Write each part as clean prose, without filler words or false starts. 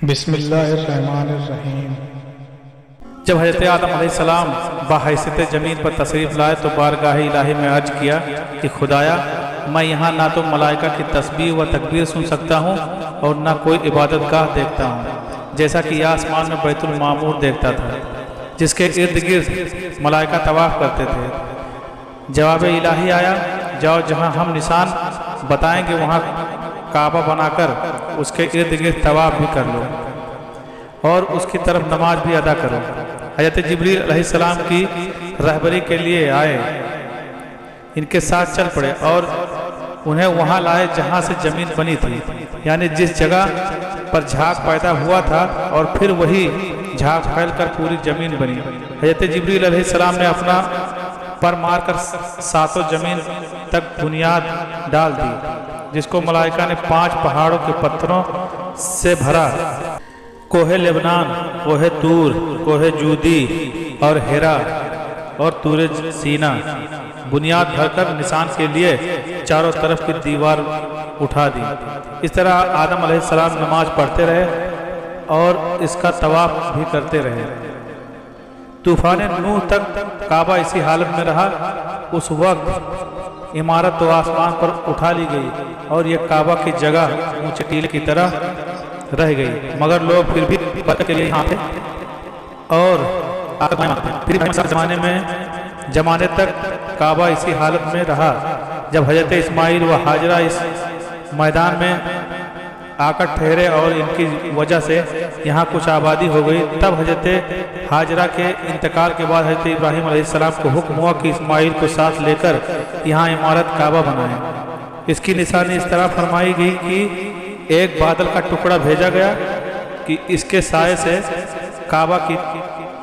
बिस्मिल्लाहिर्रहमानिर्रहीम। जब हज़रत आदम अलैहिस्सलाम बाहैसियत ज़मीन पर तशरीफ़ लाए तो बारगाह इलाही में अर्ज किया कि खुदाया, मैं यहाँ ना तो मलाइका की तस्बीह व तकबीर सुन सकता हूँ और ना कोई इबादत गाह देखता हूँ, जैसा कि आसमान में बैतुल मामूर देखता था जिसके इर्द गिर्द मलाइका तवाफ़ करते थे। जवाब इलाही आया, जाओ जहाँ हम निशान बताएंगे वहाँ काबा बनाकर उसके इर्द गिर्द तवाफ़ भी कर लो और उसकी तरफ नमाज भी अदा करो। हज़रत जिब्रील अलैहिस्सलाम की रहबरी के लिए आए, इनके साथ चल पड़े और उन्हें वहाँ लाए जहाँ से ज़मीन बनी थी, यानी जिस जगह पर झाग पैदा हुआ था और फिर वही झाग फैलकर पूरी ज़मीन बनी। हज़रत जिब्रील अलैहिस्सलाम ने अपना पर मारकर सातों ज़मीन तक बुनियाद डाल दी, जिसको मलाइका ने 5 पहाड़ों के पत्थरों से भरा। कोहे लेबनान, कोहे तूर, कोहे जूदी और हेरा और तूरे सीना बुनियाद भरकर निशान के लिए चारों तरफ की दीवार उठा दी। इस तरह आदम अलैहिस्सलाम नमाज पढ़ते रहे और इसका तवाफ भी करते रहे। तूफान नूह तक काबा इसी हालत में रहा। उस वक्त इमारत तो आसमान पर उठा ली गई और ये काबा की जगह ऊंचे टीले की तरह रह गई, मगर लोग फिर भी पता के लिए यहाँ थे और फिर जमाने तक काबा इसी हालत में रहा। जब हजरत इस्माइल व हाजरा इस मैदान में आकर ठहरे और इनकी वजह से यहाँ कुछ आबादी हो गई, तब हजरत हाजरा के इंतकाल के बाद हजरत इब्राहीम अलैहिस्सलाम को हुक्म हुआ कि इस्माइल को साथ लेकर यहाँ इमारत काबा बनाएं। इसकी निशानी इस तरह फरमाई गई कि एक बादल का टुकड़ा भेजा गया कि इसके साए से काबा की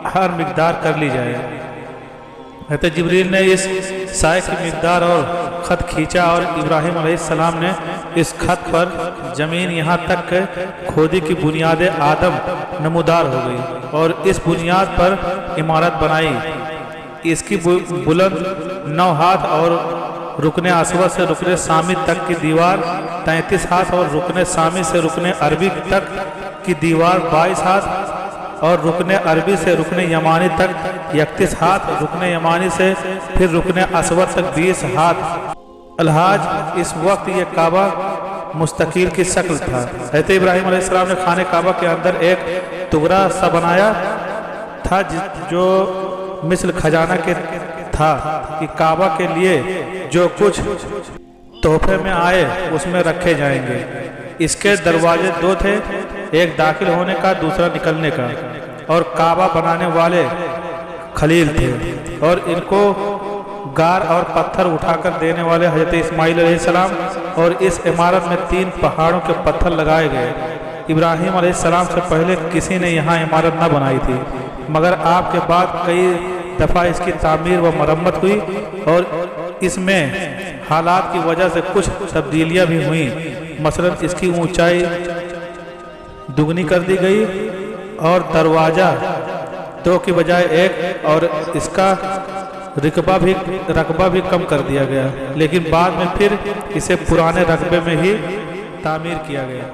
हर मिकदार कर ली जाए। हज़रत जिब्रील ने इस साए की मिकदार और ख़त खींचा और इब्राहीम अलैहिस्सलाम ने इस खत पर ज़मीन यहाँ तक खोदी की बुनियाद आदम नमूदार हो गई और इस बुनियाद पर इमारत बनाई। इसकी बुलंद 9 हाथ और रुकने असवद से रुकने सामी तक की दीवार 33 हाथ और रुकने सामी से रुकने अरबी तक की दीवार 22 हाथ और रुकने अरबी से रुकने यमानी तक 31 हाथ, रुकने यमानी से फिर रुकने असवद तक 20 हाथ। अलहाज इस वक्त ये काबा मुस्तकील की शक्ल था। हज़रत इब्राहीम अलैहिस्सलाम ने खाने काबा के अंदर एक टुकड़ा सा बनाया था जो मिस्ल खजाना के था कि काबा के लिए जो कुछ तोहफे में आए उसमें रखे जाएंगे। इसके दरवाजे 2 थे, एक दाखिल होने का, दूसरा निकलने का, और काबा बनाने वाले खलील थे और इनको गार और पत्थर उठाकर देने वाले हजरत इस्माइल अलैहिस्सलाम, और इस इमारत में 3 पहाड़ों के पत्थर लगाए गए। इब्राहीम अलैहिस्सलाम से पहले किसी ने यहाँ इमारत न बनाई थी, मगर आपके बाद कई दफ़ा इसकी तामीर व मरम्मत हुई और इसमें हालात की वजह से कुछ तब्दीलियाँ भी हुई। मसलन इसकी ऊंचाई दुगनी कर दी गई और दरवाज़ा 2 की बजाय 1 और इसका रकबा भी कम कर दिया गया, लेकिन बाद में फिर इसे पुराने रकबे में ही तामीर किया गया।